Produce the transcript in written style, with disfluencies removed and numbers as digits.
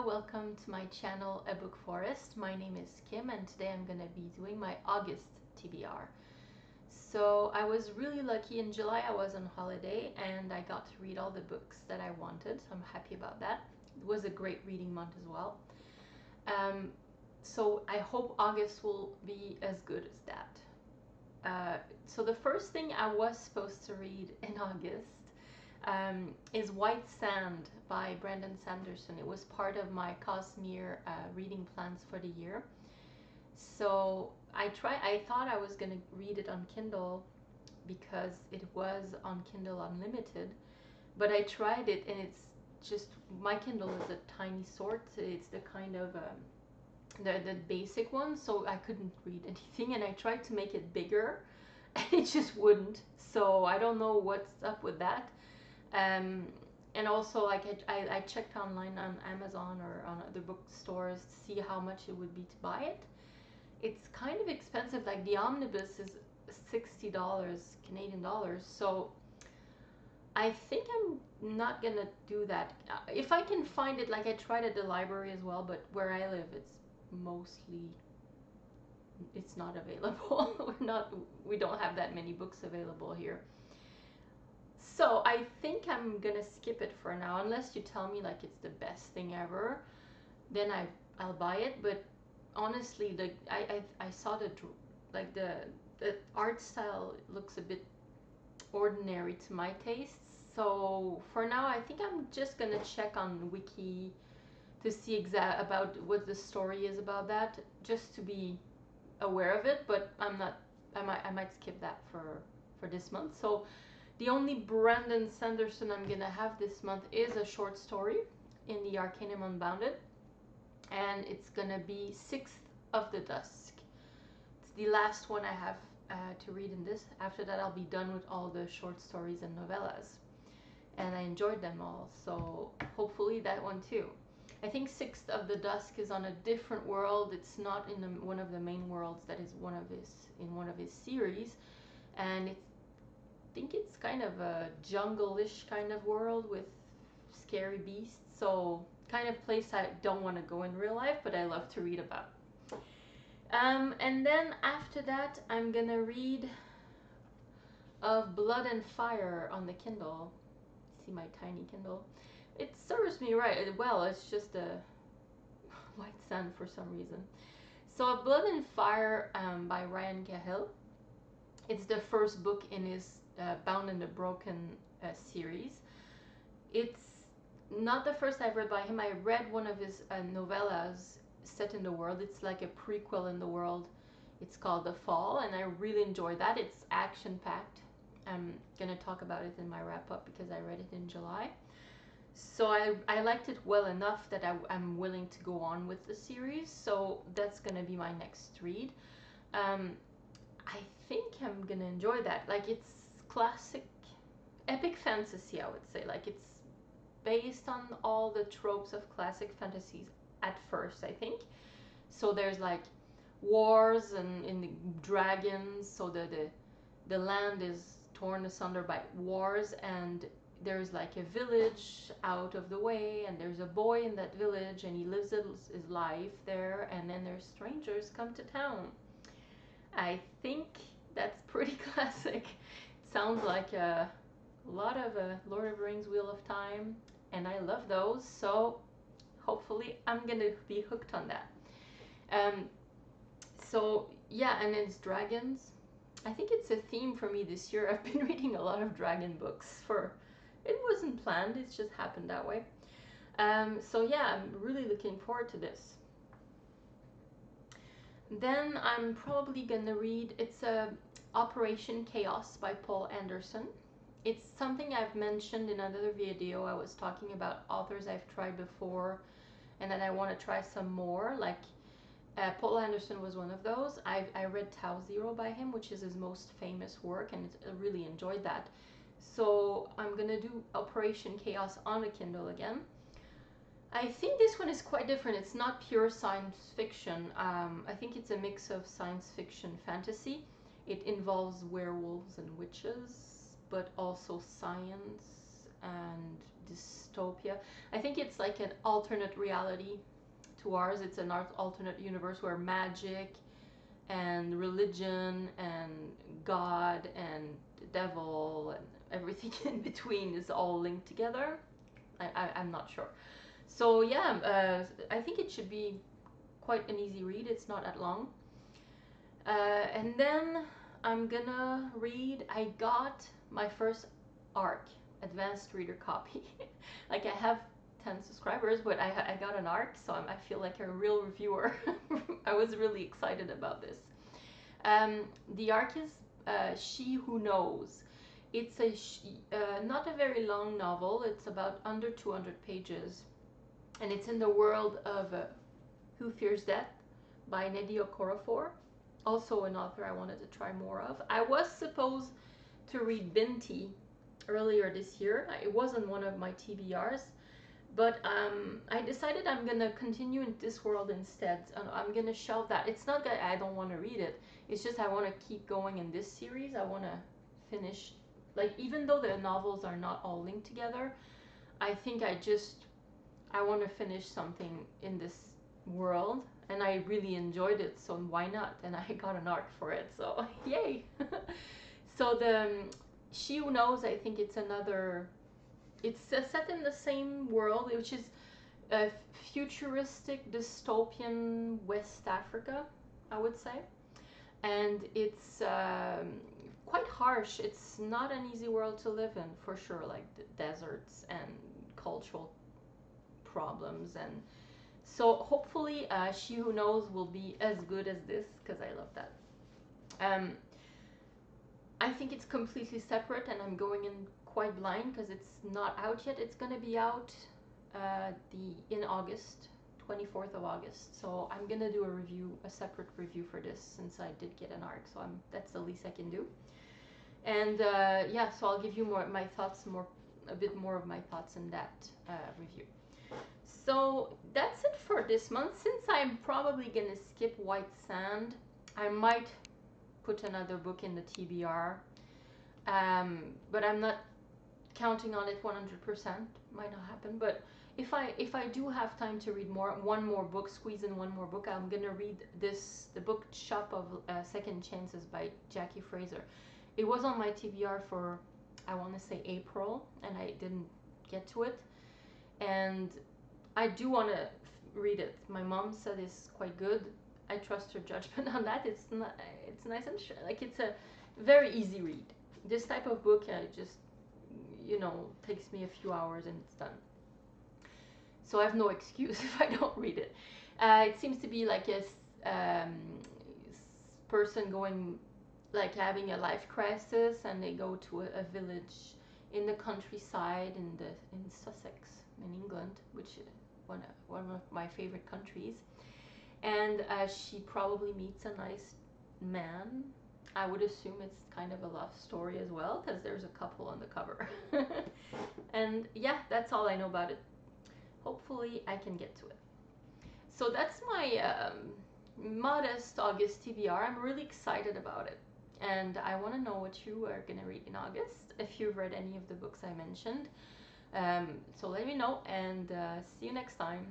Hello, welcome to my channel A Book Forest. My name is Kim and today I'm going to be doing my August TBR. So I was really lucky. In July I was on holiday and I got to read all the books that I wanted, so I'm happy about that. It was a great reading month as well. So I hope August will be as good as that. So the first thing I was supposed to read in August is White Sand by Brandon Sanderson. It was part of my Cosmere reading plans for the year. So I thought I was going to read it on Kindle because it was on Kindle Unlimited, but I tried it and it's just, my Kindle is a tiny sort. It's the kind of the basic one, so I couldn't read anything, and I tried to make it bigger and it just wouldn't. So I don't know what's up with that. And also, like, I checked online on Amazon or on other bookstores to see how much it would be to buy it. It's kind of expensive. Like, the omnibus is $60 Canadian dollars, so I think I'm not gonna do that. If I can find it, like, I tried at the library as well, but where I live it's not available. We don't have that many books available here. So I think I'm gonna skip it for now, unless you tell me like it's the best thing ever. Then I'll buy it. But honestly, I saw the art style looks a bit ordinary to my tastes. So for now, I think I'm just gonna check on Wiki to see about what the story is about that, just to be aware of it. But I'm not. I might skip that for this month. So the only Brandon Sanderson I'm gonna have this month is a short story in the Arcanum Unbounded, and it's gonna be Sixth of the Dusk. It's the last one I have to read in this. After that, I'll be done with all the short stories and novellas, and I enjoyed them all, so hopefully that one too. I think Sixth of the Dusk is on a different world. It's not in one of the main worlds that is in one of his series, and I think it's kind of a jungle-ish kind of world with scary beasts. So kind of place I don't want to go in real life, but I love to read about. And then after that, I'm gonna read Of Blood and Fire on the Kindle. See my tiny Kindle. It serves me right well. It's just a white sand for some reason. So Of Blood and Fire by Ryan Cahill. It's the first book in his Bound and the Broken series. It's not the first I've read by him. I read one of his novellas set in the world. It's like a prequel in the world. It's called The Fall, and I really enjoyed that. It's action-packed. I'm going to talk about it in my wrap-up because I read it in July. So I liked it well enough that I'm willing to go on with the series. So that's going to be my next read. I think I'm gonna enjoy that. Like, it's classic epic fantasy, I would say. Like, it's based on all the tropes of classic fantasies at first, I think. So there's like wars and in the dragons, so the land is torn asunder by wars, and there's like a village out of the way, and there's a boy in that village, and he lives his life there, and then there's strangers come to town. I think that's pretty classic. It sounds like a lot of Lord of the Rings, Wheel of Time, and I love those, so hopefully I'm gonna be hooked on that. So yeah, and it's dragons. I think it's a theme for me this year. I've been reading a lot of dragon books. It wasn't planned, it's just happened that way. So yeah, I'm really looking forward to this. Then I'm probably gonna read, it's Operation Chaos by Paul Anderson. It's something I've mentioned in another video. I was talking about authors I've tried before and that I want to try some more. Like Paul Anderson was one of those. I read Tau Zero by him, which is his most famous work, and I really enjoyed that. So I'm gonna do Operation Chaos on a Kindle again. I think this one is quite different. It's not pure science fiction. I think it's a mix of science fiction fantasy. It involves werewolves and witches, but also science and dystopia. I think it's like an alternate reality to ours. It's an alternate universe where magic and religion and God and the devil and everything in between is all linked together. I'm not sure. So yeah, I think it should be quite an easy read. It's not that long. And then I'm gonna read. I got my first ARC, advanced reader copy. Like I have 10 subscribers, but I got an ARC, so I feel like a real reviewer. I was really excited about this. The ARC is She Who Knows. It's not a very long novel. It's about under 200 pages, and it's in the world of Who Fears Death by Nnedi Okorafor, also an author I wanted to try more of. I was supposed to read Binti earlier this year. It wasn't one of my TBRs, but I decided I'm gonna continue in this world instead. I'm gonna shelve that. It's not that I don't want to read it. It's just I want to keep going in this series. I want to finish, like, even though the novels are not all linked together, I think I want to finish something in this world, and I really enjoyed it, so why not? And I got an ARC for it, so yay. So the She Who Knows, I think it's another, it's set in the same world, which is a futuristic dystopian West Africa, I would say. And it's quite harsh. It's not an easy world to live in, for sure, like the deserts and cultural problems. And so hopefully She Who Knows will be as good as this, because I love that. I think it's completely separate, and I'm going in quite blind because it's not out yet. It's going to be out in August, 24th of August. So I'm going to do a separate review for this, since I did get an ARC. So that's the least I can do. And yeah, so I'll give you my thoughts, a bit more of my thoughts in that review. So that's it for this month. Since I'm probably going to skip White Sand, I might put another book in the TBR, but I'm not counting on it 100%. Might not happen, but if I do have time to read one more book, squeeze in one more book, I'm gonna read the book Shop of Second Chances by Jackie Fraser. It was on my TBR for, I want to say, April, and I didn't get to it, and I do want to read it. My mom said it's quite good. I trust her judgment on that. It's nice and like, it's a very easy read. This type of book just, takes me a few hours and it's done. So I have no excuse if I don't read it. It seems to be like a person going, like, having a life crisis, and they go to a village in the countryside in Sussex in England, which is one of my favorite countries. And she probably meets a nice man. I would assume it's kind of a love story as well, because there's a couple on the cover. And yeah, that's all I know about it. Hopefully I can get to it. So that's my modest August TBR. I'm really excited about it. And I want to know what you are going to read in August, if you've read any of the books I mentioned. So let me know, and see you next time.